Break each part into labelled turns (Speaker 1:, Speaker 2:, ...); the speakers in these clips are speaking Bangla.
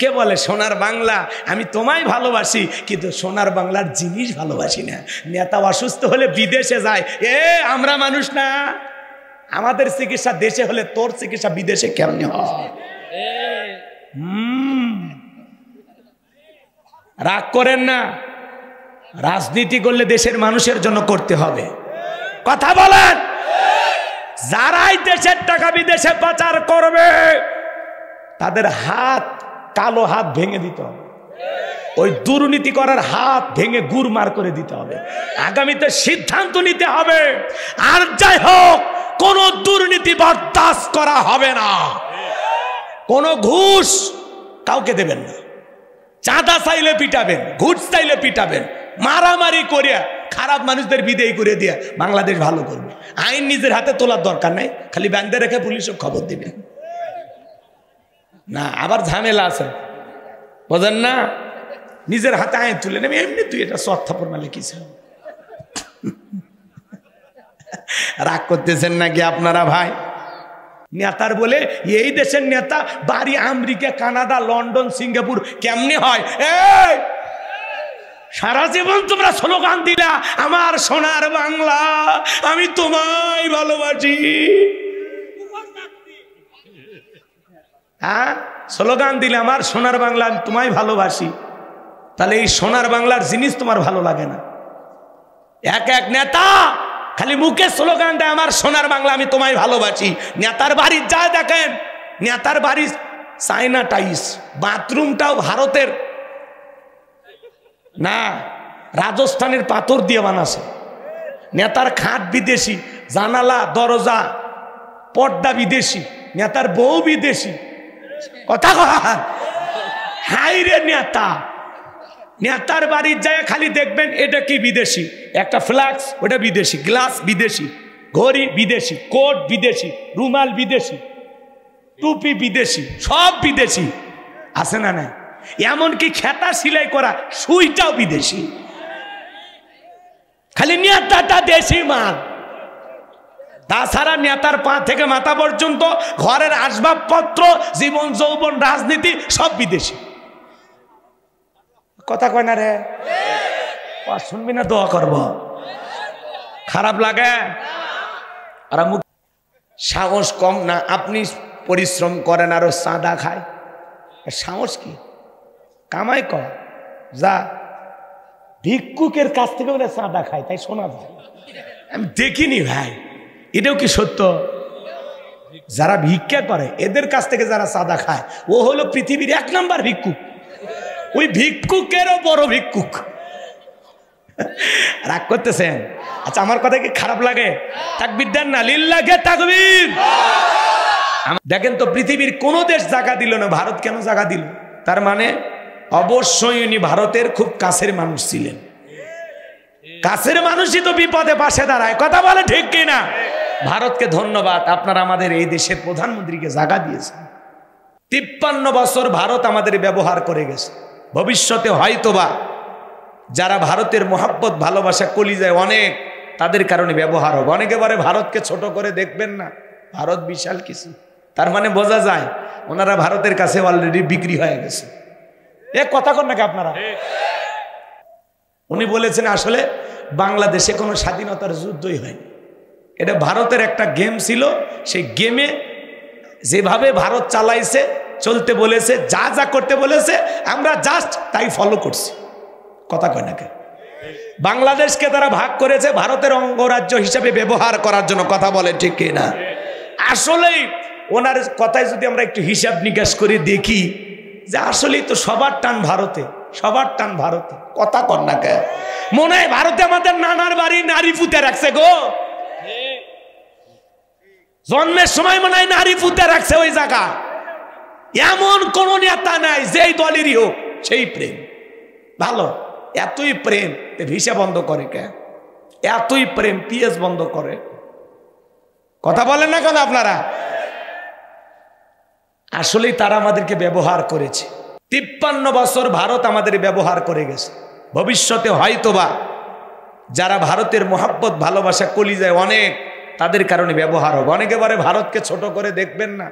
Speaker 1: কে বলে সোনার বাংলা, আমি তোমায় ভালোবাসি, কিন্তু সোনার বাংলার জিনিস ভালোবাসি না। নেতা অসুস্থ হলে বিদেশে যায়, আমরা মানুষ না? আমাদের চিকিৎসা দেশে হলে তোর চিকিৎসা বিদেশে কেমনে হয়? রাগ করেন না, রাজনীতি করলে দেশের মানুষের জন্য করতে হবে। কথা বলেন। যারাই দেশের টাকা বিদেশে পাচার করবে তাদের হাত, কালো হাত ভেঙে দিতে হবে। ওই দুর্নীতি করার হাত ভেঙে গুরমার করে দিতে হবে। আগামীতে সিদ্ধান্ত নিতে হবে, আর যাই হোক কোন দুর্নীতি বরদাস্ত করা হবে না। কোন ঘুষ কাউকে দেবেন না। চাঁদা চাইলে পিটাবেন, ঘুষ চাইলে পিটাবেন, মারামারি করিয়া খারাপ মানুষদের বিদেয় করে দিয়ে বাংলাদেশ ভালো করবে। আইন নিজের হাতে তোলার দরকার নাই, খালি ব্যাংকে রেখে পুলিশও খবর দিবেন না। আবার ঝামেলা আছে, বোঝেন না? নিজের হাতে আইন তুলে নেবে, এমনি তুই এটা সত্থাপর মালে কিছু। রাগ করতেছেন নাকি আপনারা ভাই? নেতার বলে এই দেশের নেতা বাড়ি আমেরিকা, কানাডা, লন্ডন, সিঙ্গাপুর, কেমনে হয়? সারা জীবন তোমরা স্লোগান দিলা, আমার সোনার বাংলা, আমি তোমায় ভালোবাসি। হ্যাঁ, স্লোগান দিলে আমার সোনার বাংলা, আমি তোমায় ভালোবাসি। তাহলে এই সোনার বাংলার জিনিস তোমার ভালো লাগে না? এক এক নেতা খালি মুখে স্লোগান দেয়, আমার সোনার বাংলা, আমি তোমায় ভালোবাসি। নেতার বাড়ি যায় দেখেন, নেতার বাড়ি চায়না টাইস, বাথরুমটাও ভারতের না, রাজস্থানের পাথর দিয়ে বানাছে। নেতার খাট বিদেশি, জানালা দরজা পর্দা বিদেশি, নেতার বউ বিদেশি। কথা হাই রে নেতা, নেতার বাড়ির যায় খালি দেখবেন এটা কি বিদেশি, একটা ফ্লাক্স ওটা বিদেশি, গ্লাস বিদেশি, ঘড়ি বিদেশি, কোট বিদেশি, রুমাল বিদেশি, টুপি বিদেশি, সব বিদেশি। আছে না না? এমনকি খেতা সিলাই করা সুইটাও বিদেশি। খালি নেতাটা দেশি মাল। তাছাড়া নেতার পা থেকে মাথা পর্যন্ত ঘরের আসবাবপত্র, জীবন যৌবন, রাজনীতি সব বিদেশি। কথা কয় না রে? শুনবি না? দোয়া করব। খারাপ লাগে? আর সাহস কম না? আপনি পরিশ্রম করেন আরো চাঁদা খায়, সাহস কি? কামাই কর, যা ভিক্ষুকের কাছ থেকে বলে চাঁদা খায়, তাই শোনা যায়। আমি দেখিনি ভাই, এটাও কি সত্য? যারা ভিক্ষা করে এদের কাছ থেকে যারা চাঁদা খায়, ও হলো পৃথিবীর 1 নাম্বার ভিক্ষুক। ওই ভিক্ষুকেরও বড় ভিক্ষুক। রাগ করতেছেন? আচ্ছা, আমার কথা কি খারাপ লাগে? তাকবীর দেন না, লিল্লাহে তাকবীর। দেখেন তো, পৃথিবীর কোন দেশ জায়গা দিল না, ভারত কেন জায়গা দিল? তার মানে অবশ্যই উনি ভারতের খুব কাছের মানুষ ছিলেন। কাছের মানুষই তো বিপদে পাশে দাঁড়ায়। কথা বলে ঠিক কিনা? ভারতকে ধন্যবাদ, আপনারা আমাদের এই দেশের প্রধানমন্ত্রীকে জায়গা দিয়েছেন। 53 বছর ভারত আমাদের ব্যবহার করে গেছে। ভবিষ্যতে হয়তোবা যারা ভারতের মোহাব্বত, ভালোবাসা, কলিজায় অনেক, তাদের কারণে ব্যবহার হবে। অনেকে বলে ভারতকে ছোট করে দেখবেন না, ভারত বিশাল কিছু। তার মানে বোঝা যায় ওনারা ভারতের কাছে অলরেডি বিক্রি হয়ে গেছে। এ কথা কন নাকি আপনারা? উনি বলেছেন আসলে বাংলাদেশে কোনো স্বাধীনতার যুদ্ধই হয়নি, এটা ভারতের একটা গেম ছিল। সেই গেমে যেভাবে ভারত চালাইছে, চলতে বলেছে, যা যা করতে বলেছে, আমরা জাস্ট তাই ফলো করছি। কথা কয় নাকি? বাংলাদেশকে তারা ভাগ করেছে ভারতের অঙ্গরাজ্য হিসাবে ব্যবহার করার জন্য। কথা বলে ঠিক কিনা? আসলেই ওনার কথায় যদি আমরা একটু হিসাব নিকাশ করে দেখি যে আসলেই তো সবার টান ভারতে, সবার টান ভারতে। কথা কর না কে? মনে হয় ভারতে আমাদের নানার বাড়ি নারী পুঁতে রাখছে গো। জন্মের সময় মনে হয় নারী পুঁতে রাখছে ওই জায়গা। এমন কোন নেতা নাই যেই দলেরই হোক সেই প্রেম ভালো। এতই প্রেম ভিসা বন্ধ করে কে? এতই প্রেম পিএস বন্ধ করে। কথা বলেন না কেন আপনারা? আসলেই তারা আমাদেরকে ব্যবহার করেছে। 53 বছর ভারত আমাদের ব্যবহার করে গেছে। ভবিষ্যতে হয়তোবা যারা ভারতের মোহাব্বত, ভালোবাসা, কলিজায় অনেক, তাদের কারণে ব্যবহার হবে। অনেকে বলে ভারতকে ছোট করে দেখবেন না,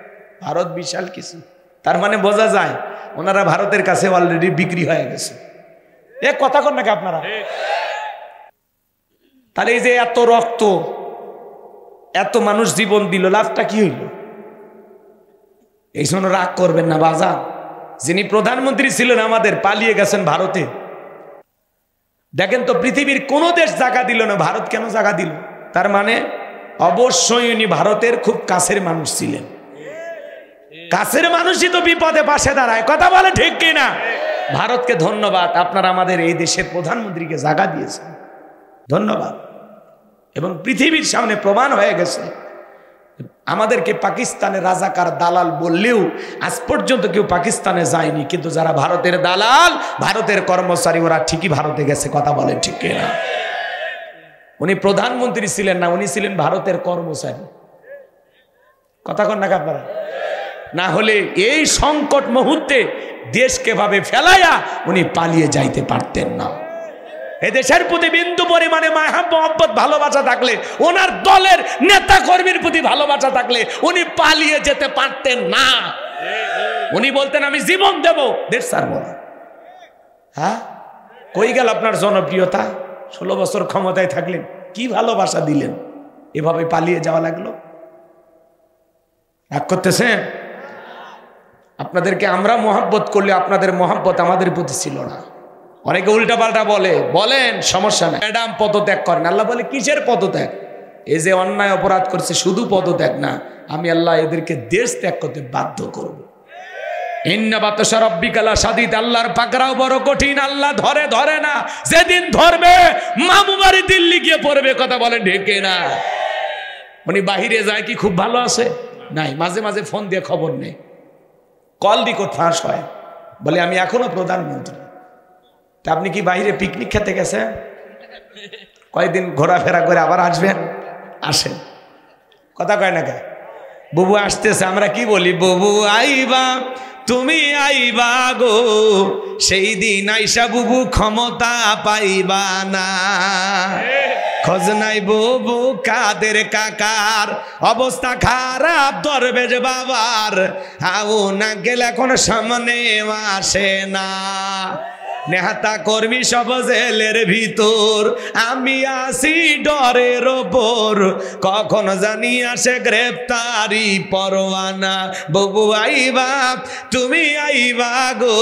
Speaker 1: ভারত বিশাল কিছু। তার মানে বোঝা যায় ওনারা ভারতের কাছে অলরেডি বিক্রি হয়ে গেছে। এ কথা কন নাকি আপনারা? তাহলে এই যে এত রক্ত, এত মানুষ জীবন দিল, লাভটা কি হইল? এই জন্য রাগ করবেন না বাজার। যিনি প্রধানমন্ত্রী ছিলেন আমাদের, পালিয়ে গেছেন ভারতে। দেখেন তো পৃথিবীর কোন দেশ জায়গা দিল না, ভারত কেন জায়গা দিল? তার মানে অবশ্যই উনি ভারতের খুব কাছের মানুষ ছিলেন। কাছের মানুষই তো বিপদে পাশে দাঁড়ায়, কথা বলে ঠিক কিনা? ভারতকে ধন্যবাদ, আপনারা আমাদের এই দেশের প্রধানমন্ত্রীকে জায়গা দিয়েছেন, ধন্যবাদ। এবং পৃথিবীর সামনে প্রমাণ হয়ে গেছে, আমাদেরকে পাকিস্তানের রাজাকার দালাল বললেও আজ পর্যন্ত কেউ পাকিস্তানে যায়নি, কিন্তু যারা ভারতের দালাল, ভারতের কর্মচারী, ওরা ঠিকই ভারতে গেছে, কথা বলেন ঠিক কিনা? উনি প্রধানমন্ত্রী ছিলেন না, উনি ছিলেন ভারতের কর্মচারী, কথা কন না আপনারা? না হলে এই সংকট মুহূর্তে দেশকে ভাবে ফেলাইয়া উনি পালিয়ে যাইতে পারতেন না। এদেশের প্রতি বিন্দু পরিমাণে মায়া মহব্বত ভালোবাসা থাকলে, ওনার দলের নেতা কর্মীর প্রতি ভালোবাসা থাকলে উনি পালিয়ে যেতে পারতেন না। উনি বলতেন আমি জীবন দেব, দেশ ছাড়বো না। হ্যাঁ, কই গেল আপনার জনপ্রিয়তা? 16 বছর ক্ষমতায় থাকলেন, কি ভালোবাসা দিলেন? এভাবে পালিয়ে যাওয়া লাগলো। রাগ করতেছেন? আপনাদেরকে আমরা মহব্বত করলে আপনাদের মহব্বত আমাদের প্রতি ছিল না। অনেকে উল্টা পাল্টা বলেন, সমস্যা নাই, ম্যাডাম পদত্যাগ করেন। আল্লাহ বলে কিসের পদত্যাগ? এই যে অন্যায় অপরাধ করছে, শুধু পদত্যাগ না, আমি আল্লাহ এদেরকে দেশ ত্যাগ করতে বাধ্য করব। ইন্না বাতশা রাব্বিকা লাশাদীদ, আল্লাহর পাকড়াও বড় কঠিন, আল্লাহ ধরে না, যেদিন ধরবে মামু বাড়ি দিল্লি গিয়ে পড়বে, কথা বলেন ঠিক না? উনি বাহিরে যায় কি খুব ভালো আছে? নাই, মাঝে মাঝে ফোন দিয়ে খবর নেই, কল দিকো ফাঁস হয়, বলে আমি এখনো প্রধানমন্ত্রী। তা আপনি কি বাইরে পিকনিক খেতে গেছেন? কয়েকদিন ঘোরাফেরা করে আবার আসবেন? আসেন, কথা কয় না কে? বুবু আসতেছে, আমরা কি বলি? বুবু আইবা, তুমি আইবা গো, সেই দিন আইসা বুবু ক্ষমতা পাইবা না। খোঁজ নাই বুবু কাদের কাকার, অবস্থা খারাপ দরবেশ বাবার, আও না গেলে এখন সামনে আসে না। নেহাতা কর্মী সব জেলের ভিতর, আমি আসি ডরের ওপর, কখন জানি আসে গ্রেপ্তারি পরোয়ানা। বুবু আইবা, তুমি আইবা গো,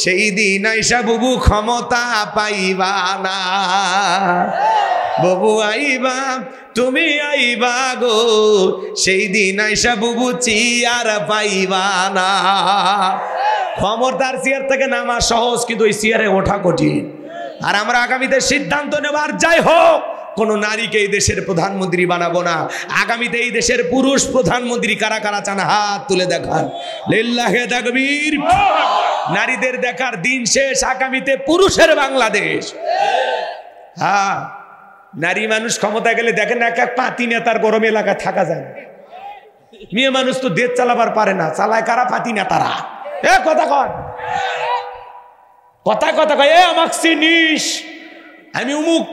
Speaker 1: সেই দিন আইসা বুবু ক্ষমতা পাইবা না। বুবু আইবা, তুমি আইবা গো, সেই দিন আইসা বুবু চেয়ার পাইবা না। ক্ষমতার চেয়ার থেকে নামা সহজ, কিন্তু ওই চেয়ারে ওঠা কঠিন। আর আমরা আগামীতে সিদ্ধান্ত নেবার, যাই হোক, কোন নারীকে এই দেশের প্রধানমন্ত্রী বানাবো না। আগামীতে এই দেশের পুরুষ প্রধানমন্ত্রী কারা কারা চান? হাত তুলে দেখান। লিল্লাহে তাকবীর। নারীদের দেখার দিন শেষ, আগামীতে পুরুষের বাংলাদেশ। হ্যাঁ, নারী মানুষ ক্ষমতায় গেলে দেখেন এক এক পাতি নেতার গরম এলাকায় থাকা যায় না। মেয়ে মানুষ তো দেশ চালাবার পারে না, চালায় কারা? পাতি নেতারা। এ কথা কয়, কথা কয়, এ আমাক চিনিস? আমি উমুক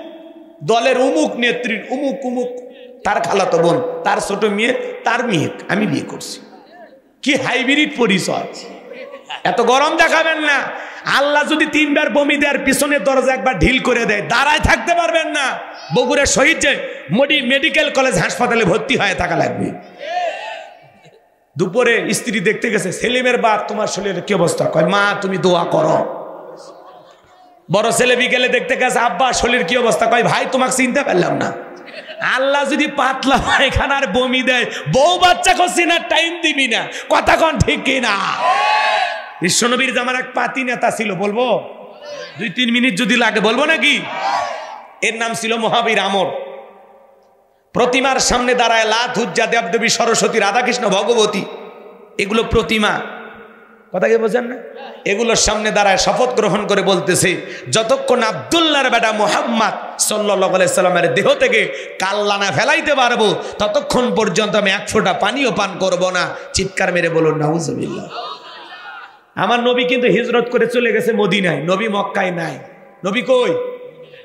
Speaker 1: দলের উমুক নেত্রীর উমুক উমুক, তার খালাতো বোন, তার ছোট মেয়ে, তার মেয়ে আমি বিয়ে করছি। কি হাইব্রিড পরিচয়! এত গরম দেখাবেন না। আল্লাহ যদি 3 বার বমি দেওয়ার পিছনের দরজা একবার ঢিল করে দেয়, দাঁড়ায় থাকতে পারবেন না। বগুড়ার শহীদ যে মেডিকেল কলেজ হাসপাতালে ভর্তি হয়ে থাকা লাগবে। দুপুরে স্ত্রী দেখতে গেছে, সেলিমের বাপ, তোমার শরীরের কি অবস্থা? কয় মা তুমি দোয়া করো। বড় ছেলে বিকেলে দেখতে গেছে, আব্বা শরীরের কি অবস্থা? কয় ভাই তোমাকে চিনতে পারলাম না। আল্লাহ যদি পাতলা পায়খানার বমি দেয়, বউ বাচ্চা করছি না, টাইম দিবি না, কথা কন ঠিক কিনা? বিশ্বনবীর জামার এক পাতি নেতা ছিল, বলবো 2-3 মিনিট যদি লাগে বলবো নাকি? এর নাম ছিল মহাবীর আমর। প্রতিমার সামনে দাঁড়ায় লাত, উজ্জা, দেবদেবী, সরস্বতী, রাধাকৃষ্ণ, ভগবতী, এগুলো প্রতিমা, কথা কি বোঝেন না? এগুলোর সামনে দাঁড়ায় শপথ গ্রহণ করে বলতেছে, যতক্ষণ আব্দুল্লাহর বেটা মুহাম্মদ সাল্লাল্লাহু আলাইহি সাল্লামের দেহ থেকে কাল্লা না ফেলাইতে পারবো, ততক্ষণ পর্যন্ত আমি 1 ফোঁটা পানিও পান করব না। চিৎকার মেরে বলুন নাউজুবিল্লাহ। আমার নবী কিন্তু হিজরত করে চলে গেছে মদিনায়, নবী মক্কায় নাই। নবী কই?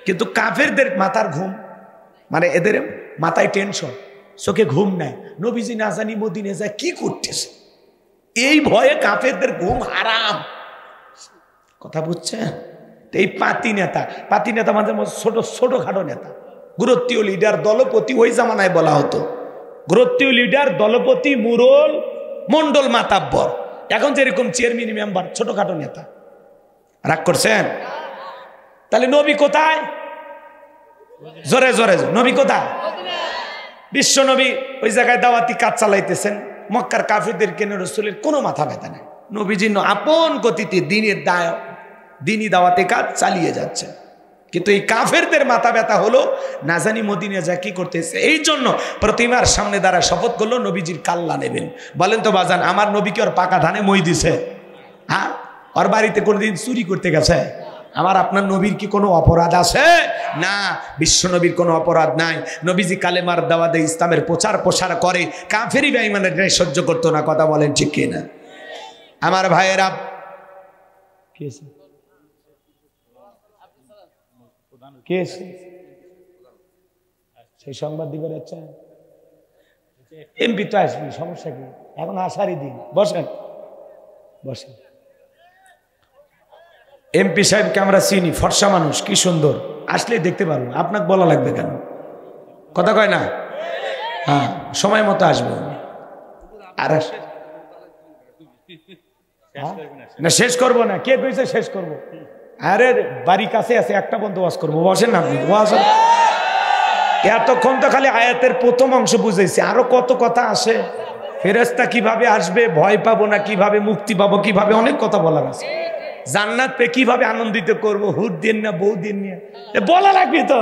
Speaker 1: কিন্তু কাফেরদের মাথার ঘুম, মানে এদের মাথায় টেনশন, চোখে ঘুম নাই। নবীজি না জানি মদিনায় যায় কি করতেছে। এই ভয়ে কাফেরদের ঘুম হারাম। কথা বুঝছেন? এই পাতি নেতা মাঝে মাঝে ছোটখাটো নেতা, গুরুত্বীয় লিডার, দলপতি ওই জামানায় বলা হতো। গুরুত্বীয় লিডার, দলপতি, মুরল, মন্ডল, মাতাব্বর। এখন যেরকম চেয়ারম্যান, মেম্বার, ছোটখাটো নেতা। রাগ করছেন? তাহলে নবী কোথায়? জোরে জোরে নবী কোথায়? বিশ্ব নবী ওই জায়গায় দাওয়াতি কাজ চালাইতেছেন। মক্কার কাফিরদেরকে রাসূলের কোনো মাথা ব্যথা নাই। নবীজি আপন গতিতে দিনী দাওয়াতে কাজ চালিয়ে যাচ্ছে। কিন্তু এই কাফেরদের মাথা ব্যথা হলো না জানি মদিনা যা কি করতেছে। এই জন্য প্রতিমার সামনে দ্বারা শপথ করলো নবীজির কাল্লা নেবেন। বলেন তো বাজান, আমার নবীকে ওর পাকা ধানে মই দিছে? হ্যাঁ, ওর বাড়িতে কোনোদিন চুরি করতে গেছে? আমার আপনার নবীর কি কোনো অপরাধ আছে? না, বিশ্ব নবীর কোনো অপরাধ নাই। নবীজি কালেমার দাওয়াতে ইসলামের প্রচার প্রসার করে, কাফেরি বেঈমানের সহ্য করতো না। কথা বলেন ঠিক কিনা? আমার ভাইয়েরা, সেই সংবাদ দিবে এমপি তো আসবি, সমস্যা কি? এখন আসারই দিন। বসেন বসেন। এমপি সাহেবকে আমরা চিনি, ফর্সা মানুষ, কি সুন্দর। আসলে দেখতে পারবো, আপনাকে বলা লাগবে কেন? কথা কয় না? হ্যাঁ, সময় মতো আসবে। আর না, শেষ করবো না। কে কইছে শেষ করবো? আরে বাড়ি কাছে আছে, একটা বন্ধু ওয়াজ করবো। বসেন না আপনি। এতক্ষণ তো খালি আয়াতের প্রথম অংশ বুঝাইছি, আরো কত কথা আসে। ফেরেশতা কিভাবে আসবে, ভয় পাবো না কিভাবে, মুক্তি পাবো কিভাবে, অনেক কথা বলার আছে। জান্নাত পে কিভাবে আনন্দিত করবো, হুর দিন না বউ দিন নিয়ে বলা লাগবে তো।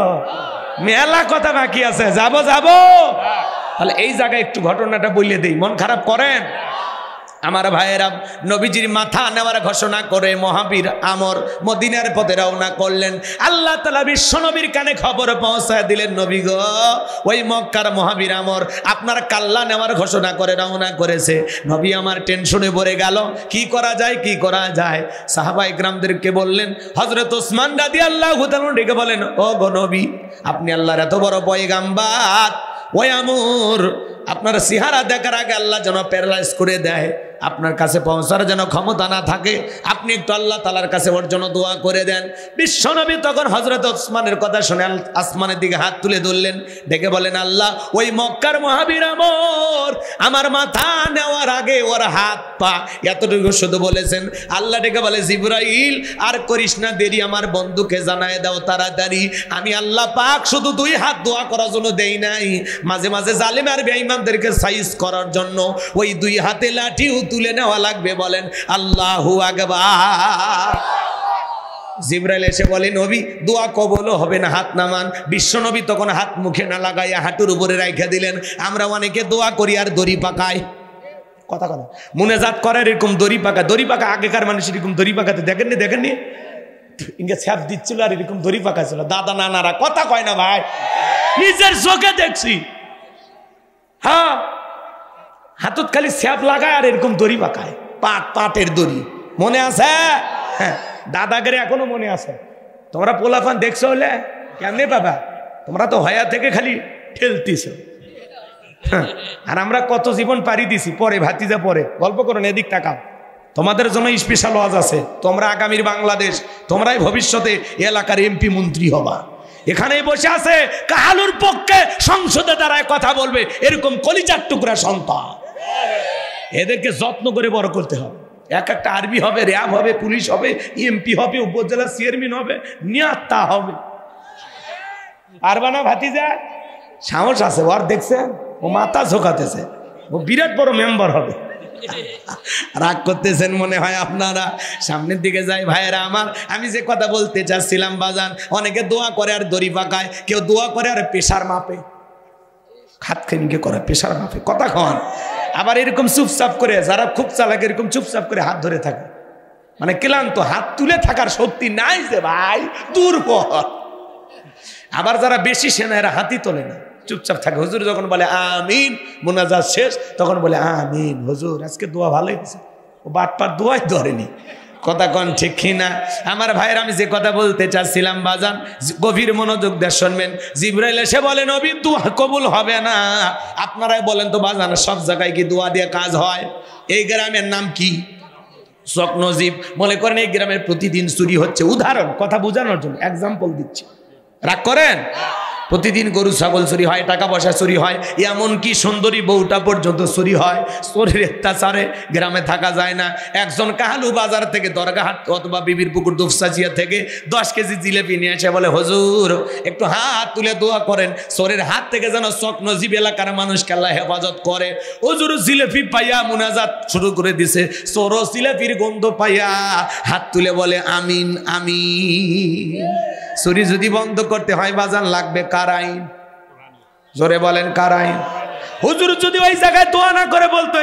Speaker 1: মেলা কথা বাকি আছে, যাবো। তাহলে এই জায়গায় একটু ঘটনাটা বলে দেই, মন খারাপ করেন? আমার ভাইয়েরা, নবীজির মাথা নেওয়ার ঘোষণা করে মহাবীর আমর মদিনার পথে রওনা করলেন। আল্লাহ তাআলা বিশ্ব নবীর কানে খবর পৌঁছায় দিলেন, নবী গো, ওই মক্কার মহাবীর আমর আপনার কাল্লা নেওয়ার ঘোষণা করে রওনা করেছে। নবী আমার টেনশনে পড়ে গেল, কি করা যায়? সাহাবায়ে কেরামদেরকে বললেন, হযরত ওসমান রাদিয়াল্লাহু তাআলা ডেকে বলেন, ও গো নবী, আপনি আল্লাহর এত বড় পয়গাম্বার, ওই আমর আপনার চেহারা দেখার আগে আল্লাহ যেন প্যারালাইজ করে দেয়, আপনার কাছে পৌঁছার যেন ক্ষমতা না থাকে, আপনি একটু আল্লাহ তাআলার কাছে ওর জন্য দোয়া করে দেন। বিশ্বনবী তখন হযরত ওসমানের কথা শুনে আসমানের দিকে হাত তুলে ধরলেন, ডেকে বলেন, আল্লাহ, ওই মক্কার মহাবীর আমর আমার মাথা নেওয়ার আগে ওর হাত পা এতটুকু শুধু বলেছেন। আল্লাহ ডেকে বলে, জিবরাইল, আর করিস না দেরি, আমার বন্ধুকে জানায় দাও তাড়াতাড়ি। আমি আল্লাহ পাক শুধু 2 হাত দোয়া করার জন্য দেই নাই, মাঝে মাঝে জালিম আর বেঈমানদেরকে সাইজ করার জন্য ওই 2 হাতে লাঠিও তুলে নেওয়া লাগবে। বলেন আল্লাহু আকবার। জিবরাইল এসে বলে, নবী, দোয়া কবুল হবে না, হাত নামান। বিশ্ব নবী তখন হাত মুখে না লাগাইয়া হাঁটুর উপরে রাইখা দিলেন। আমরা অনেকে দোয়া করি আর দড়ি পাকাই, কথা মুনাজাত করে এরকম দড়ি পাকা। আগেকার মানুষ এরকম দড়ি পাকাতে দেখেননি ইনকে ছাপ দিচ্ছিল আর এরকম দড়ি পাকাছিল দাদা নানারা। কথা কয় না ভাই, নিজের চোখে দেখছি। হ্যাঁ, হাতত খালি স্যাপ লাগায় আর এরকম দড়ি পাকায়, পাটের দড়ি। মনে আছে? হ্যাঁ, দাদাগিরি এখনো মনে আছে। তোমরা পোলাফান দেখছো হলে কেমনে বাবা, তোমরা তো হয়া থেকে খালি ঠেলতিস। আর আমরা কত জীবন পাড়ি দিছি। পরে ভাতিজা, পরে গল্প করো না, এদিক তাকাও। তোমাদের জন্য স্পেশাল ওয়াজ আছে। তোমরা আগামীর বাংলাদেশ, তোমরাই ভবিষ্যতে এলাকার এমপি মন্ত্রী হবা। এখানেই বসে আছে, কাহালুর পক্ষে সংসদে দাঁড়ায় কথা বলবে এরকম কলিজার টুকরা সন্তান। এদেরকে যত্ন করে বড় করতে হবে। একটা আর্মি হবে, র্যাব হবে, পুলিশ হবে, এমপি হবে, উপজেলা চেয়ারম্যান হবে, নেতা হবে। পারবা না ভাতিজা? সাহস আছে ওর, দেখছেন ও মাথা ঝোঁকাতেছে, ও বিরাট বড় মেম্বার হবে। রাগ করতেছেন মনে হয় আপনারা। সামনের দিকে যাই ভাইয়েরা আমার, আমি যে কথা বলতে চাচ্ছিলাম বাজান, অনেকে দোয়া করে আর দড়ি পাকায়, কেউ দোয়া করে আর প্রেশার মাপে, খাতখানিকে করে প্রেশার মাপে। কথা কন। আবার এরকম চুপচাপ করে, যারা খুব চালাক এরকম চুপচাপ করে হাত ধরে থাকে, মানে ক্লান্ত, হাত তুলে থাকার শক্তি নাই যে ভাই, দুর্বল। আবার যারা বেশি সেনা এরা হাতই তোলে না, চুপচাপ থাকে। হুজুর যখন বলে আমিন, মুনাজাত শেষ, তখন বলে আমিন হুজুর, আজকে দোয়া ভালো হয়েছে। ও বাটপার দোয়াই ধরেনি। কথা কন ঠিক কিনা আমার ভাইয়ের? আমি যে কথা বলতে চাচ্ছিলাম বাজান, গভীর মনোযোগ দিয়ে শুনবেন। জিবরাইল এসে বলে, নবী, দোয়া কবুল হবে না। আপনারাই বলেন তো বাজান, সব জায়গায় কি দোয়া দিয়ে কাজ হয়? এই গ্রামের নাম কি? চক নজিব। মনে করেন এই গ্রামের প্রতিদিন চুরি হচ্ছে, উদাহরণ কথা বোঝানোর জন্য এক্সাম্পল দিচ্ছি, রাগ করেন। প্রতিদিন গরু ছাগল চুরি হয়, টাকা পয়সা চুরি হয়, এমনকি সুন্দরী বউটা পর্যন্ত চুরি হয়। চোরের অত্যাচারে গ্রামে থাকা যায় না। একজন কাহালু বাজার থেকে দরগাহাট অথবা বিবির পুকুর দুফসাজিয়া থেকে 10 কেজি জিলেপি নিয়ে এসে বলে, হুজুর একটু হাত তুলে দোয়া করেন, চোরের হাত থেকে যেন চক নজিব এলাকার মানুষকে আল্লাহ হেফাজত করে। হুজুর জিলেপি পাইয়া মুনাজাত শুরু করে দিছে। চোরও জিলেপির গন্ধ পাইয়া হাত তুলে বলে আমিন আমিন। চুরি যদি বন্ধ করতে হয় বাজান লাগবে কার আইন? জোরে বলেন কার আইন? হুজুর যদি ওই জায়গায় দোয়া না করে বলতো,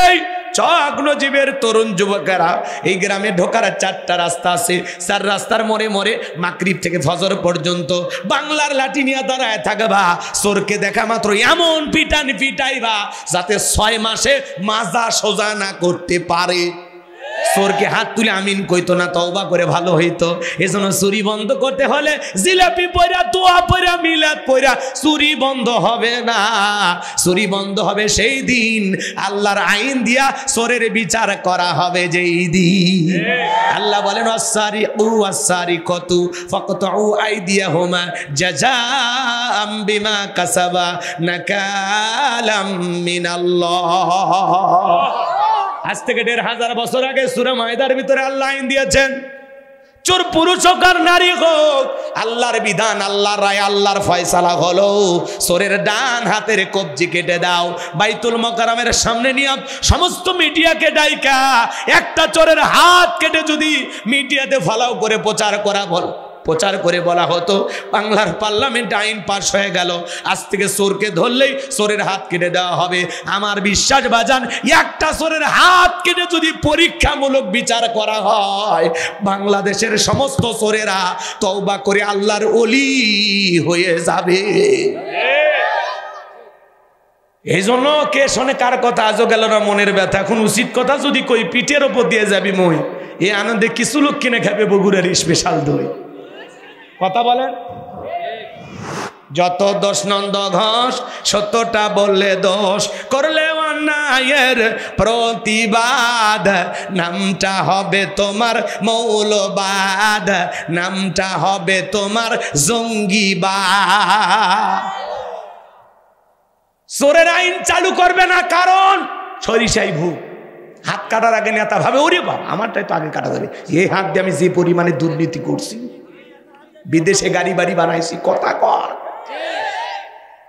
Speaker 1: এই চক নজিবের তরুণ যুবকেরা, এই গ্রামে ঢোকার 4টা রাস্তা আছে, 4 রাস্তার মোড়ে মোড়ে মাগরিব থেকে ফজর পর্যন্ত বাংলার লাঠি নিয়ে দাঁড়ায় থাকবা, চোরকে দেখা মাত্র এমন পিটানি পিটাইবা যাতে 6 মাসে মাজা সোজা না করতে পারে। চোরকে হাত তুলে আমিন কইতো না, তওবা করে ভালো হইতো। এজন্য চুরি বন্ধ করতে হলে জিলাপি পয়রা, দোয়া পয়রা, মিলাদ পয়রা চুরি বন্ধ হবে না। চুরি বন্ধ হবে সেই দিন আল্লাহর আইন দিয়া চোরের বিচার করা হবে যেই দিন। আল্লাহ বলেন ওয়াসারিকু ওয়াসারিকাতু ফাকতাউ আইদিয়াহুমা জাযাআম বিমা কাসাবা নাকালাম মিনাল্লাহ। আজ থেকে 1500 বছর আগে সূরা মায়দার ভিতরে আল্লাহ আইন দিয়েছেন, চোর পুরুষ হোক আর নারী হোক, আল্লাহর বিধান, আল্লাহর রায়, আল্লাহর ফয়সালা হলো চোরের ডান হাতের কবজি কেটে দাও। বাইতুল মুকাররমের সামনে নিয়ে সমস্ত মিডিয়াকে ডাইকা একটা চোরের হাত কেটে যদি মিডিয়াতে ফলাও করে প্রচার করে বলা হতো, বাংলার পার্লামেন্ট আইন পাস হয়ে গেল, আজ থেকে চোরকে ধরলেই চোরের হাত কেটে দেওয়া হবে। আমার বিশ্বাস বাজান, একটা চোরের হাত কেটে যদি পরীক্ষামূলক বিচার করা হয়, বাংলাদেশের সমস্ত চোরেরা তওবা করে আল্লাহর ওলি হয়ে যাবে। এই জন্য কে শোনে কার কথা আজও গেল না মনের ব্যথা। এখন উচিত কথা যদি কই, পিঠের ওপর দিয়ে যাবি মই, এই আনন্দে কিছু লোক কিনে খাবে বগুড়ার স্পেশাল দই। কথা বলেন, যত দোষ নন্দ ঘোষ, সত্যটা বললে দোষ, করলে অন্যায়ের প্রতিবাদ, নামটা হবে তোমার মৌলবাদ, নামটা হবে তোমার জঙ্গিবাদ। চোরের আইন চালু করবে না, কারণ সরিষাই ভূ। হাত কাটার আগে নেতা ভাবে, ওরে বাবা আমারটাই তো আগে কাটা যাবে, এই হাত দিয়ে আমি যে পরিমাণে দুর্নীতি করছি, বিদেশে গাড়ি বাড়ি বানাইছি, কথা কর।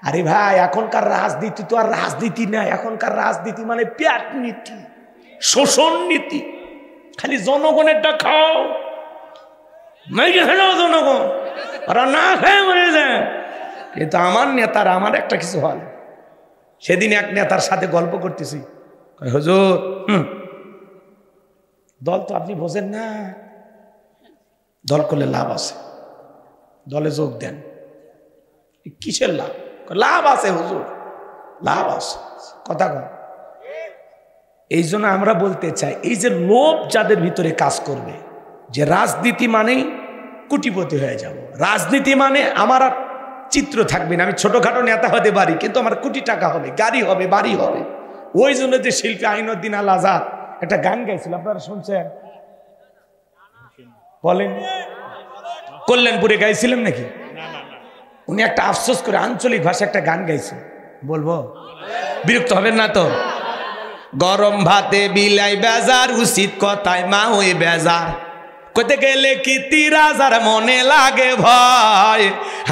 Speaker 1: আরে ভাই, এখনকার রাজনীতি তো আর রাজনীতি না, এখনকার রাজনীতি মানে পেট নীতি, শোষণ নীতি। খালি জনগণেরটা খাও, জনগণ ওরা না খায় মরে যায়। কিন্তু আমার নেতার আমার একটা কিছু হল। সেদিন এক নেতার সাথে গল্প করতেছি, হুজুর দল তো আপনি বোঝেন না, দল করলে লাভ আছে, দলে যোগ দেন। কিসের লাভ? লাভ আছে হুজুর, লাভ আছে, কথা কন। এই জন্য আমরা বলতে চাই, এই যে লোভ যাদের ভিতরে কাজ করবে, যে রাজনীতি মানেই কোটিপতি হয়ে যাব, রাজনীতি মানে আমার আর চিত্র থাকবে না, আমি ছোটখাটো নেতা হতে পারি কিন্তু আমার কোটি টাকা হবে, গাড়ি হবে, বাড়ি হবে। ওই জন্য যে শিল্পী আইনুদ্দিন আল আজাদ একটা গান গাইছিল, আপনারা শুনছেন? বলেন, কল্যাণপুরে গাইছিলেন নাকি? উনি একটা আফসোস করে আঞ্চলিক ভাষা একটা গান গাইছে, বলবো? বিরক্ত হবেন না তো? গরম ভাতে বিলাই বেজার, উচিত কথায় মা ওই বেজার, কইতে গেলে কি 30,000 মনে লাগে ভয়,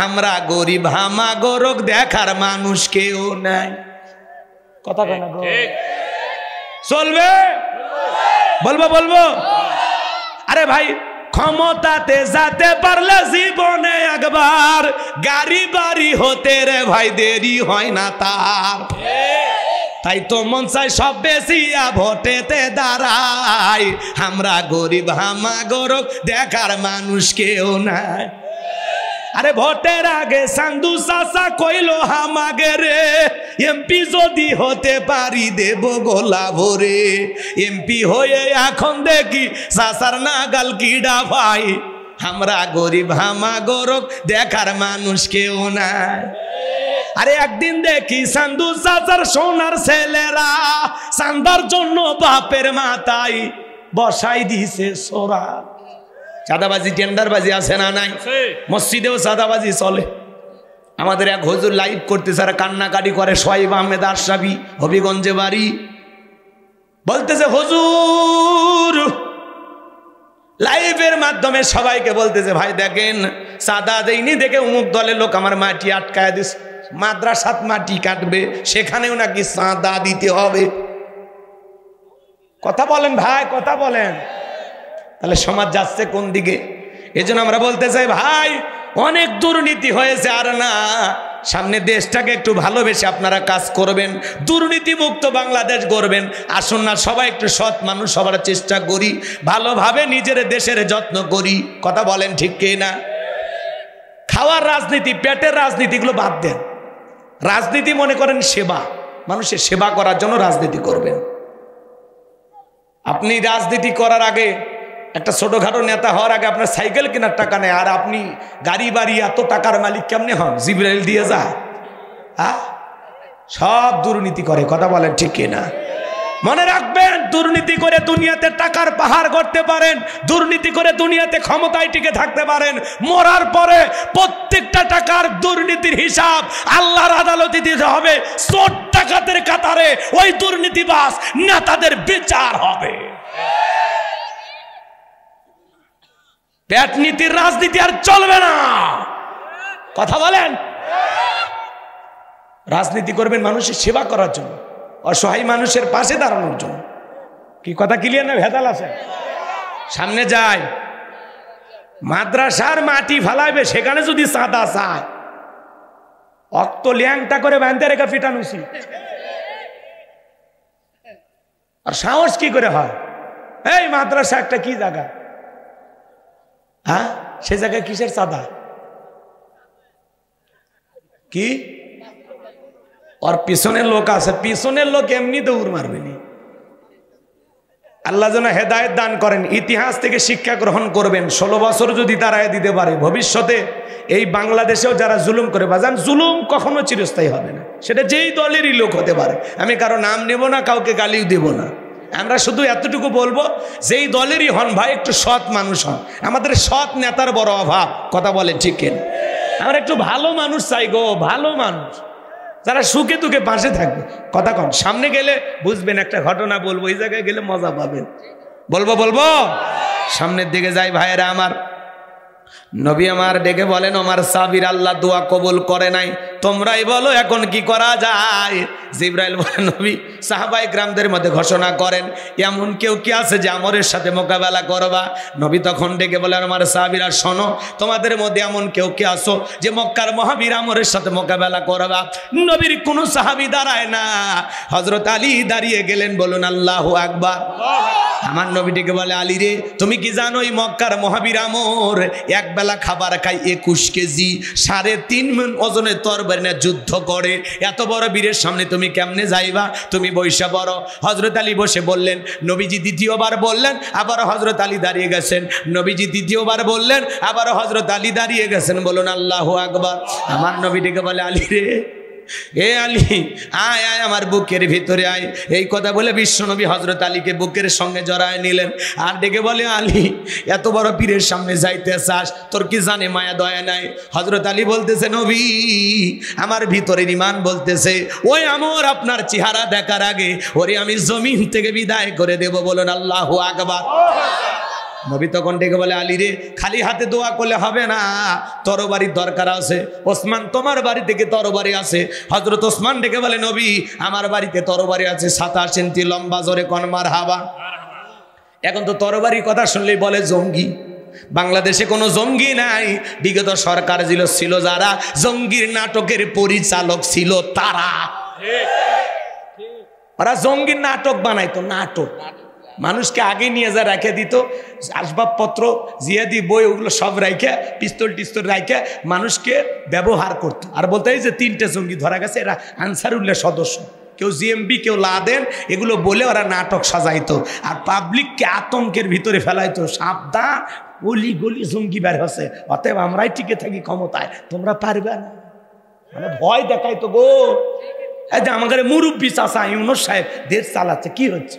Speaker 1: আমরা গরিব হামা গরক দেখার মানুষ কেউ নাই। কথা কেন চলবে? বলবো। আরে ভাই, ক্ষমতাতে যেতে পারলে জীবনে একবার, গাড়ি বাড়ি হতে রে ভাই দেরি হয় না তার। তাই তো মন চাই সব বেশিয়া ভোটেতে দাঁড়াই, আমরা গরিব হামা গরক দেখার মানুষ কেউ নাই। আরে ভোটের আগে সান্দু চাচা কইলো হামাগে রে, এমপি যদি হতে পারি দেব গোলা ভরে, এমপি হয়ে এখন দেখি চাচার নাগাল কিডা ভাই, আমরা গরিব হামা গরক দেখার মানুষ কেউ নাই। আরে একদিন দেখি সান্দু চাচার সোনার ছেলেরা চান্দার জন্য বাপের মাথায় বসাই দিছে সোরা। চাঁদাবাজি টেন্ডারবাজি আছে না নাই? মসজিদেও চাঁদাবাজি চলে। আমাদের এক হুজুর লাইভ করতেছে আর কান্নাকাটি করে, সোহাইব আহমেদ আশরাফি, হবিগঞ্জে বাড়ি। বলতেছে হুজুর লাইভের মাধ্যমে সবাইকে বলতেছে, ভাই দেখেন চাঁদা দেয়নি দেখে অমুক দলের লোক আমার মাটি আটকায় দিস, মাদ্রাসাত মাটি কাটবে, সেখানেও নাকি চাঁদা দিতে হবে। কথা বলেন ভাই, কথা বলেন। তাহলে সমাজ যাচ্ছে কোন দিকে? এজন্য আমরা বলতে চাই ভাই অনেক দুর্নীতি হয়েছে, আর না, সামনে দেশটাকে একটু ভালোবেসে আপনারা কাজ করবেন, দুর্নীতি মুক্ত বাংলাদেশ গড়বেন। আসুন না সবাই একটু সৎ মানুষ সবার চেষ্টা করি, ভালোভাবে নিজের দেশের যত্ন করি। কথা বলেন ঠিক কি না? খাওয়ার রাজনীতি, পেটের রাজনীতিগুলো বাদ দেন। রাজনীতি মনে করেন সেবা, মানুষের সেবা করার জন্য রাজনীতি করবেন। আপনি রাজনীতি করার আগে, একটা ছোটখাটো নেতা হওয়ার আগে আপনার সাইকেল কেনার টাকা নেই, আর আপনি গাড়ি বাড়ি এত টাকার মালিক কেমনে হন? জিবরাইল দিয়ে যায়। হ্যাঁ, সব দুর্নীতি করে। কথা বলেন ঠিক কিনা? মনে রাখবেন, দুর্নীতি করে দুনিয়াতে টাকার পাহাড় করতে পারেন, দুর্নীতি করে দুনিয়াতে ক্ষমতায় টিকে থাকতে পারেন। মরার পরে প্রত্যেকটা টাকার দুর্নীতির হিসাব আল্লাহর আদালতে দিতে হবে। চোর ডাকাতের কাতারে ওই দুর্নীতিবাজ নেতাদের বিচার হবে। পেট নীতির রাজনীতি আর চলবে না। কথা বলেন। রাজনীতি করবেন মানুষের সেবা করার জন্য, অসহায় মানুষের পাশে দাঁড়ানোর জন্য। কি কথা ক্লিয়ার না? ভেদাল আছে? সামনে যায় মাদ্রাসার মাটি ফালাইবে, সেখানে যদি চাঁদা চায় অক্ত ল্যাংটা করে বাঁধতে রেখে ফিটানুছি। আর সাহস কি করে হয়? এই মাদ্রাসা একটা কি জায়গা, হ্যাঁ, সে জায়গায় কিসের চাঁদা? কি ওর পিছনের লোক আছে, পিছনের লোক এমনি দৌড় মারবে নি। আল্লাহ যেন হেদায়েত দান করেন। ইতিহাস থেকে শিক্ষা গ্রহণ করবেন। 16 বছর যদি দাঁড়ায় দিতে পারে, ভবিষ্যতে এই বাংলাদেশেও যারা জুলুম করে বাজান, জুলুম কখনো চিরস্থায়ী হবে না। সেটা যেই দলেরই লোক হতে পারে। আমি কারো নাম নেব না, কাউকে গালিও দেব না। আমরা শুধু এতটুকু বলবো, যেই দলেরই হন ভাই একটু সৎ মানুষ হন। আমাদের সৎ নেতার বড় অভাব। কথা বলে ঠিক কিনা? আমরা একটু ভালো মানুষ চাই গো, ভালো মানুষ যারা সুখে দুঃখে পাশে থাকবে। কথা কন, সামনে গেলে বুঝবেন। একটা ঘটনা বলবো, এই জায়গায় গেলে মজা পাবেন। বলবো সামনের দিকে যাই ভাইয়েরা আমার। নবী আমার ডেকে বলেন, আমার সাবির আল্লাহ দোয়া কবুল করে নাই, তোমরাই বলো এখন কি করা যায়। জিবরাইল বলেন, নবী সাহাবায়ে কিরামদের মধ্যে ঘোষণা করেন, এমন কেউ কি আছে যে আমরের সাথে মোকাবেলা করবা? নবী তখন ডেকে বলেন, আমার সাহাবীরা শোনো, তোমাদের মধ্যে এমন কেউ কি আছো যে মক্কার মহাবীর আমরের সাথে মোকাবেলা করবা? নবীর কোনো সাহাবী দাঁড়ায় না, হযরত আলী দাঁড়িয়ে গেলেন। বলুন আল্লাহু আকবার। আমার নবী ডেকে বলে, আলী রে, তুমি কি জানো এই মক্কার মহাবীর আমর এক বেলা খাবার খায় 21 কেজি, 3.5 মণ ওজনের তরবারি নিয়ে যুদ্ধ করে। এত বড় বীরের সামনে তুমি কেমনে যাইবা? তুমি বৈশা বড়। হযরত আলী বসে বললেন। নবীজি দ্বিতীয়বার বললেন, আবার হযরত আলী দাঁড়িয়ে গেছেন। নবীজি তৃতীয়বার বললেন, আবার হযরত আলী দাঁড়িয়ে গেছেন। বলুন আল্লাহু আকবার। আমার নবী ডেকে বলে, আলী রে, এ আলী, আয় আয় আমার বুকের ভিতরে আয়। এই কথা বলে বিশ্বনবী হযরত আলীকে বুকের সঙ্গে জড়ায় নিলেন। আর ডেকে বলে, আলী, এত বড় পীরের সামনে যাইতে চাস, তোর কি জানে মায়া দয়া নাই? হযরত আলী বলতেছে, নবী, আমার ভিতরের ঈমান বলতেছে ওই আমর আপনার চেহারা দেখার আগে ওরে আমি জমিন থেকে বিদায় করে দেব। বলুন আল্লাহু আকবার। নবী তখন ডেকে বলে, আলী রে, খালি হাতে দোয়া করলে হবে না, তরবারির দরকার আছে। ওসমান, তোমার বাড়ি থেকে তরবারি আছে? হযরত ওসমান ডেকে বলে, নবী, আমার বাড়িতে তরবারি আছে 27 ইঞ্চি লম্বা। জোরে কোন মারহাবা। এখন তো তরবারির কথা শুনলেই বলে জঙ্গি। বাংলাদেশে কোনো জঙ্গি নাই। বিগত সরকার ছিল যারা জঙ্গির নাটকের পরিচালক ছিল তারা, ওরা জঙ্গির নাটক বানাইতো। নাটক মানুষকে আগে নিয়ে যা রেখে দিত, আসবাবপত্র, জিয়াদি বই, ওগুলো সব রাইখে, পিস্তল টিস্তল রাইখে মানুষকে ব্যবহার করতো। আর বলতে এই যে 3টে জঙ্গি ধরা গেছে, এরা আনসারুল্লাহ সদস্য, কেউ জিএমবি, কেউ লাদেন, এগুলো বলে ওরা নাটক সাজাইতো আর পাবলিককে আতঙ্কের ভিতরে ফেলাইতো। সাবধান, গলি গলি জঙ্গি বের হচ্ছে, অতএব আমরাই টিকে থাকি ক্ষমতায়, তোমরা পারবে না। মানে ভয় দেখাই তো গো। এই যে আমাদের মুরব্বী চাচা ইউনুস সাহেব দেশ চালাচ্ছে, কি হচ্ছে?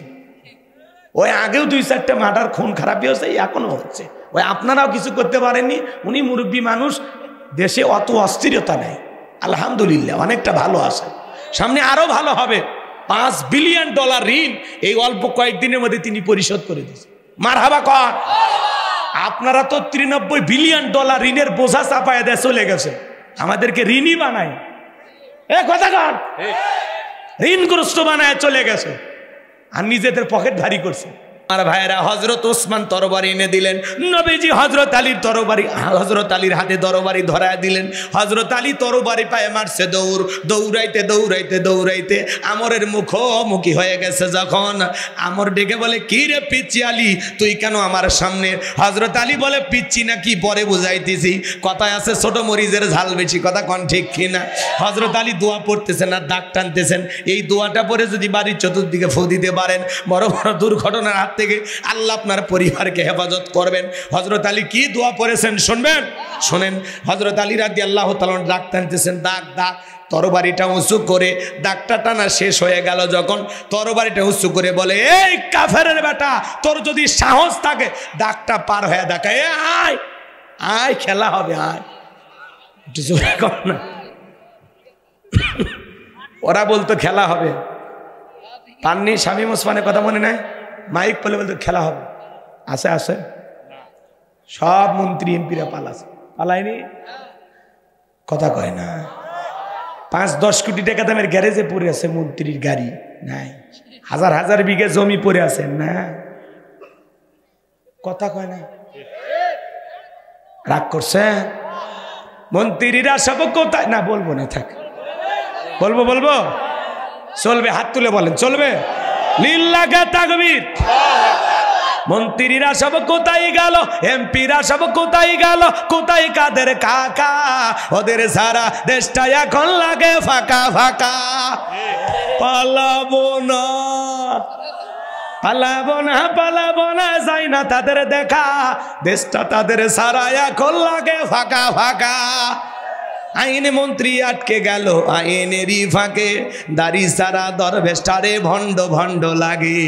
Speaker 1: ওই আগেও 2-4টা মার্ডার খুন খারাপই হচ্ছে, এখনো হচ্ছে। ওই আপনারাও কিছু করতে পারেননি, উনি মুরব্বী মানুষ, দেশে অত অস্থিরতা নেই আলহামদুলিল্লাহ, অনেকটা ভালো আছে, সামনে আরো ভালো হবে। $5 বিলিয়ন ঋণ এই অল্প কয়েকদিনের মধ্যে তিনি পরিশোধ করে দিয়েছে। মারহাবা কর। আপনারা তো $93 বিলিয়ন ঋণের বোঝা চাপায় দেয় চলে গেছে, আমাদেরকে ঋণই বানায়, এ কথা কর, ঋণগ্রস্ত বানায় চলে গেছে, আর নিজেদের পকেট ভারী করছে। আমার ভাইয়েরা, হযরত ওসমান তরবারি এনে দিলেন, নবীজি হযরত আলীর তরবারি, হযরত আলীর হাতে তরবারি ধরায় দিলেন। হযরত আলী তরবারি পায়ে মারছে দৌড়, দৌড়াইতে দৌড়াইতে দৌড়াইতে আমরের মুখোমুখি হয়ে গেছে। যখন আমর ডেকে বলে, কি রে পিচ্চি আলী, তুই কেন আমার সামনে? হযরত আলী বলে, পিচ্চি নাকি পরে বুঝাইতেছি, কথায় আছে ছোট মরিচের ঝাল বেশি, কথা কন ঠিক কিনা? হযরত আলী দোয়া পড়তেছেন আর দাগ টানতেছেন, এই দোয়াটা পরে যদি বাড়ির চতুর্দিকে ফু দিতে পারেন, বড় বড় দুর্ঘটনার হাত থেকে আল্লাহ আপনার পরিবারকে হেফাজত করবেন। হযরত আলী কি দোয়া পড়েছেন শুনবেন? শোনেন, হযরত আলী রাদিয়াল্লাহু তাআলা দাগ টানতেছেন, দাগ দাগ, তরবারিটা উঁচু করে দাগটা টানা শেষ হয়ে গেল যখন, তরবারিটা উঁচু করে বলে, এই কাফেরের বেটা, তোর যদি সাহস থাকে দাগটা পার হয়ে দেখা, এ আয় আয়, খেলা হবে, আয়। একটু জোরে কর না। ওরা বলতো খেলা হবে, পাননি শামীম ওসমানের কথা মনে নাই? মাইক পেলে বলতো খেলা হবে, আসে আসে, সব মন্ত্রী এমপিরা পালাছে, পালায়নি, কথা কয় না। 5-10 কোটি টাকা দামের গ্যারেজে পড়ে আছে মন্ত্রীর গাড়ি, নাই। হাজার হাজার বিঘে জমি পড়ে আছে, না, কথা কয় না, রাগ করছে। মন্ত্রীরা সব কোথায়, না বলবো না, থাক, বলবো বলবো, চলবে, হাত তুলে বলেন, চলবে? লিল্লাহি তাকবীর। মন্ত্রীরা সব কোথায় গেল, এমপিরা সব কোথায় গেল, কোথায় কাদের কাকা, ওদের সারা দেশটা এখন লাগে ফাঁকা ফাঁকা। পালাবো না, পালাবো না, পালাবো না, যাই না তাদের দেখা, দেশটা তাদের সারা এখন লাগে ফাঁকা ফাঁকা। আইনে মন্ত্রী আটকে গেল আইনেরই ফাঁকে, দাড়ি সারা দরবেশটারে ভণ্ড ভণ্ড লাগে।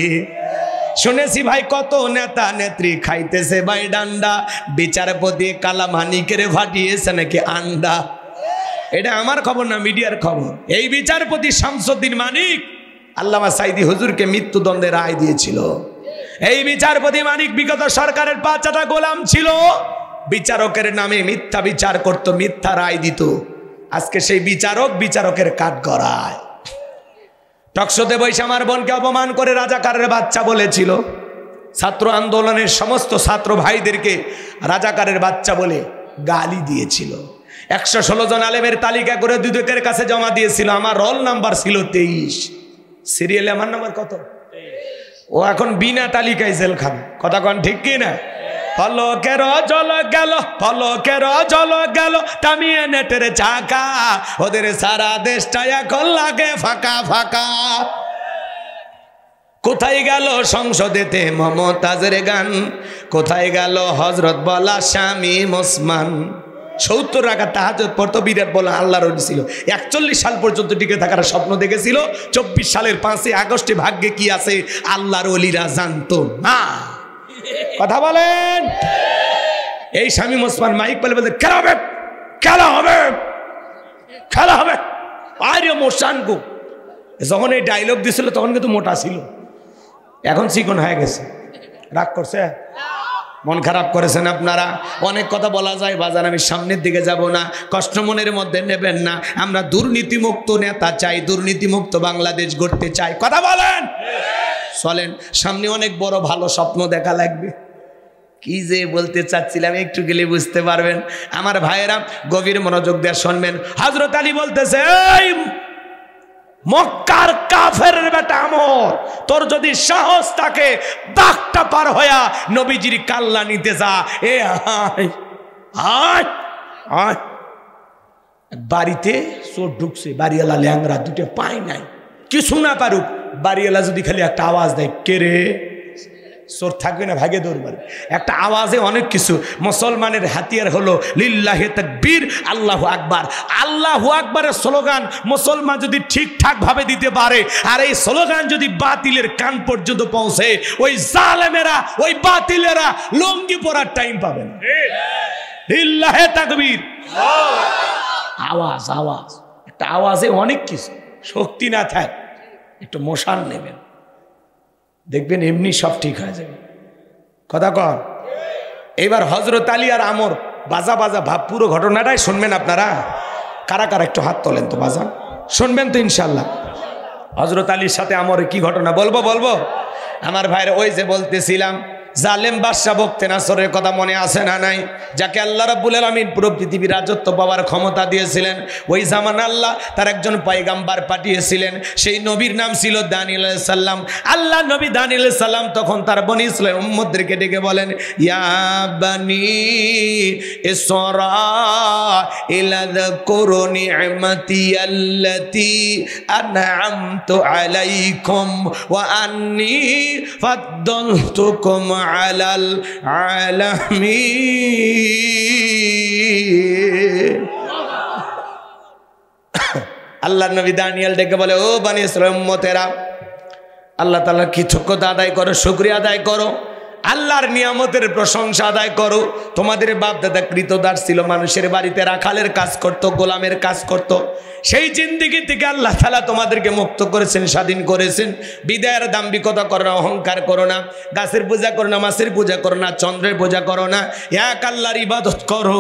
Speaker 1: শুনেছি ভাই কত নেতা নেত্রী খাইতেছে ভাই ডান্ডা, বিচারপতি কালামানিকের ফাটিয়েছে নাকি আন্ডা। এটা আমার খবর না, মিডিয়ার খবর। এই বিচারপতি শামসুদ্দিন মানিক আল্লামা সাইদি হুজুরকে মৃত্যুদণ্ডের রায় দিয়েছিল। এই বিচারপতি মানিক বিগত সরকারের 5টা গোলাম ছিল, বিচারকের নামে মিথ্যা বিচার করত, মিথ্যা রায় দিত। আজকে সেই বিচারকের কাঠ গড়ায়। টকশোতে বসে আমার বোনকে অপমান করে রাজাকারের বাচ্চা বলেছিল, ছাত্র আন্দোলনের সমস্ত ছাত্র ভাইদেরকে রাজাকারের বাচ্চা বলে গালি দিয়েছিল। 116 জন আলেমের তালিকা করে দুদকের কাছে জমা দিয়েছিল, আমার রোল নাম্বার ছিল 23, সিরিয়ালে আমার নাম্বার কত? ও এখন বিনা তালিকায় জেল খাবে, কথা কন ঠিক কি না? পলকের জল গেল, পলকের জল গেল, থামিয়ে নেটের চাকা, ওদের সারা দেশটা এখন লাগে ফাঁকা ফাঁকা। কোথায় গেল সংসদেতে মমতাজের গান, কোথায় গেল হযরত বলা শামীম ওসমান। 70 রাকাত তাহাজ্জুদ পড়তো, বিরাট বলা আল্লাহর ওলি ছিল। 41 সাল পর্যন্ত টিকে থাকার স্বপ্ন দেখেছিল। 24 সালের 5 আগস্টে ভাগ্যে কি আছে আল্লাহর ওলিরা জানতো না। কথা বলেন। এই শামীম ওসমান মাইক বলে বলতে, খেলা হবে, খেলা হবে, খেলা হবে, আরে মোশানগো। যখন এই ডায়লগ দিছিল তখন কিন্তু মোটা ছিল, এখন চিকন হয়ে গেছে। রাগ করছে, মন খারাপ করেছেন আপনারা। অনেক কথা বলা যায় বাজার, আমি সামনের দিকে যাব না, কষ্ট মনের মধ্যে নেবেন না। আমরা দুর্নীতিমুক্ত নেতা চাই, দুর্নীতিমুক্ত বাংলাদেশ গড়তে চাই। কথা বলেন। চলেন, সামনে অনেক বড় ভালো স্বপ্ন দেখা লাগবে। কি যে বলতে চাচ্ছিলাম একটু গেলে বুঝতে পারবেন। আমার ভাইয়েরা গভীর মনোযোগ দিয়ে শুনবেন। হযরত আলী বলতেছে, এই মক্কার কাফেরের বেটা আমর, তোর যদি সাহস থাকে দাগটা পার হইয়া নবীজির কাল্লা নিতে যা। এ আয় আয় আয়। বাড়িতে চোর ঢুকছে, বাড়িওয়ালা ল্যাংরা, দুটো পায় নাই, কিছু না পারুক, বাড়িওয়ালা যদি খালি একটা আওয়াজ দেয়, কে রে, চোর থাকবে না, ভাগে দৌড় মারবে। একটা আওয়াজে অনেক কিছু। মুসলমানের হাতিয়ার হলো লিল্লাহি তাকবীর, আল্লাহু আকবার। আল্লাহু আকবারের স্লোগান মুসলমান যদি ঠিকঠাক ভাবে দিতে পারে, আর এই স্লোগান যদি বাতিলের কান পর্যন্ত পৌঁছে, ওই জালেমেরা, ওই বাতিলেরা লঙ্গি পরার টাইম পাবে না। লিল্লাহি তাকবীর, আওয়াজ আওয়াজ, একটা আওয়াজে অনেক কিছু। শক্তি না থাকে একটু মশান নেবেন, দেখবেন এমনি সব ঠিক হয়ে যাবে। কথা কর। এবার হযরত আলী আর আমর বাজা বাজা ভাব, পুরো ঘটনাটাই শুনবেন আপনারা। কারা কারা একটু হাত তোলেন তো বাজান, শুনবেন তো ইনশাল্লাহ। হযরত আলীর সাথে আমরের কি ঘটনা বলবো আমার ভাইরা। ওই যে বলতেছিলাম জালেম বাদশা বখতে নাসরের কথা মনে আছে না নাই? যাকে আল্লাহ রাব্বুল আলামিন পুরো পৃথিবীর রাজত্ব পাওয়ার ক্ষমতা দিয়েছিলেন। ওই জামানা আল্লাহ তার একজন পয়গাম্বার পাঠিয়েছিলেন, সেই নবীর নাম ছিল দানিয়েল আলাইহিস সালাম। আল্লাহ নবী দানিয়েল আলাইহিস সালাম তখন তার বনি ইসরাঈল উম্মতদেরকে ডেকে বলেন, ইয়া বানি ইসরাঈল যাকুরু নি'মাতি আল্লাতী আন'আমতু আলাইকুম ওয়া আন্নী ফাদ্দালতুকুম আলাল আলামিন। আল্লাহ নবী দানিয়েল ডেকে বলে, ও বনি ইসরাঈল উম্মতেরা, আল্লাহ তাআলার কৃতজ্ঞতা আদায় করো, শুকরিয়া আদায় করো, আল্লাহর নিয়ামতের প্রশংসা আদায় করো। তোমাদের বাপ দাদা কৃতদাস ছিল, মানুষের বাড়িতে রাখালের কাজ করত, গোলামের কাজ করত। সেই জিন্দেগি থেকে আল্লাহ তাআলা তোমাদেরকে মুক্ত করেছেন, স্বাধীন করেছেন। বিদায়ের দাম্ভিকতা করো না, অহংকার করো না, গাছের পূজা করো না, মাছের পূজা করো না, চন্দ্রের পূজা করো না, এক আল্লাহর ইবাদত করো।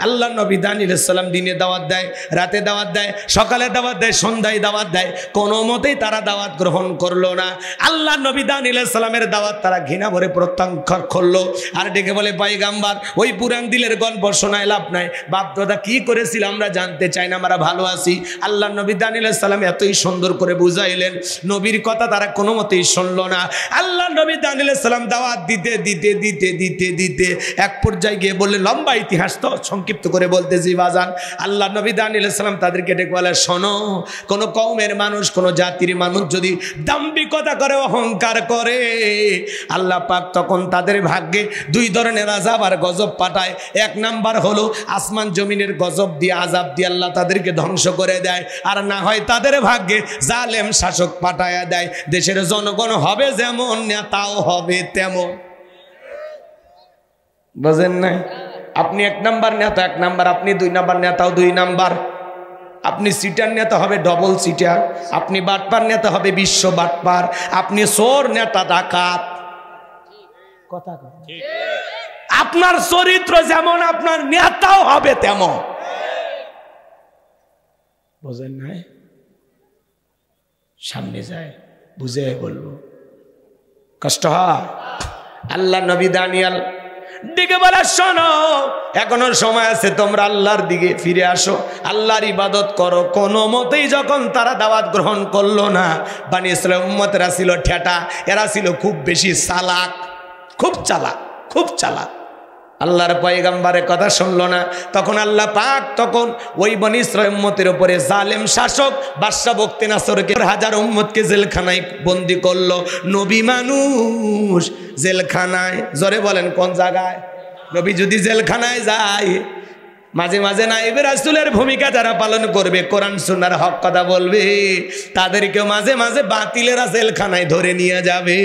Speaker 1: আল্লাহ নবী দানিয়েল আলাইহিস সালাম দিনে দাওয়াত দেয়, রাতে দাওয়াত দেয়, সকালে দাওয়াত দেয়, সন্ধ্যায় দাওয়াত দেয়, কোনো মতেই তারা দাওয়াত গ্রহণ করলো না। আল্লাহ নবী দানিয়েল আলাইহিস সালামের দাওয়াত তারা ঘৃণা ভরে প্রত্যাখ্যান করলো। আর ডেকে বলে, পয়গাম্বার, ওই পুরান দিলের গল্প শোনায় লাভ নাই, বাপ দাদা কি করেছিল আমরা জানতে চাই না, আমরা ভালো আছি। আল্লাহ নবী দানিয়েল আলাইহিস সালাম এতই সুন্দর করে বুঝাইলেন, নবীর কথা তারা কোনো মতেই শুনলো না। আল্লাহ নবী দানিয়েল আলাইহিস সালাম দাওয়াত দিতে দিতে দিতে দিতে দিতে এক পর্যায়ে গিয়ে বললেন, লম্বা ইতিহাস তো সংক্ষিপ্ত করে বলতেছি বাজান। আল্লাহ নবী দানিয়েল আলাইহিস সালাম তাদেরকে ডেকে বলে, শোনো, কোন কওমের মানুষ, কোন জাতির মানুষ যদি দাম্ভিকতা করে, অহংকার করে, আল্লাহ পাক তখন তাদের ভাগ্যে দুই ধরনের আযাব আর গজব পাঠায়। এক নাম্বার হলো আসমান জমিনের গজব দিয়ে, আযাব দিয়ে আল্লাহ তাদেরকে ধ্বংস করে দেয়। আর না হয় তাদের ভাগ্যে জালেম শাসক পাঠায়া দেয়। দেশের জনগণ হবে যেমন, নেতাও হবে তেমন। বুঝেন নাই? আপনি এক নাম্বার নেতা এক নাম্বার, আপনি দুই নাম্বার নেতাও দুই নাম্বার। আপনি সিটার নেতা হবে ডবল সিটার, আপনি বাটপার নেতা হবে বিশ্ব বাটপার, আপনি চোর নেতা ডাকাত। কথা আপনার চরিত্র যেমন, আপনার নেতাও হবে তেমন। বুঝেন নাই? সামনে যায় বুঝে বলবো, কষ্ট হয়। আল্লাহ নবী দানিয়েল দিকে বলে, শোনো, এখনো সময় আছে, তোমরা আল্লাহর দিকে ফিরে আসো, আল্লাহর ইবাদত করো। কোনো মতেই যখন তারা দাওয়াত গ্রহণ করলো না, বনি ইসরাঈল উম্মতেরা ছিল ঠেটা, এরা ছিল খুব বেশি চালাক, খুব চালাক, খুব চালাক। আল্লাহর পয়গম্বরের কথা শুনলো না। তখন আল্লাহ পাক তখন ওই বনি ইসরাঈল উম্মতের উপরে জালেম শাসক বাদশা বখতে নাসরকে হাজার উম্মতকে জেলখানায় বন্দী করলো। নবী মানুষ জেলখানায়, জোরে বলেন কোন জায়গায়? নবী যদি জেলখানায় যায়, মাঝে মাঝে নায়েবে রাসূলের ভূমিকা যারা পালন করবে, কোরআন সুন্নাহর হক কথা বলবে, তাদেরকে মাঝে মাঝে বাতিলেরা জেলখানায় ধরে নিয়ে যাবে।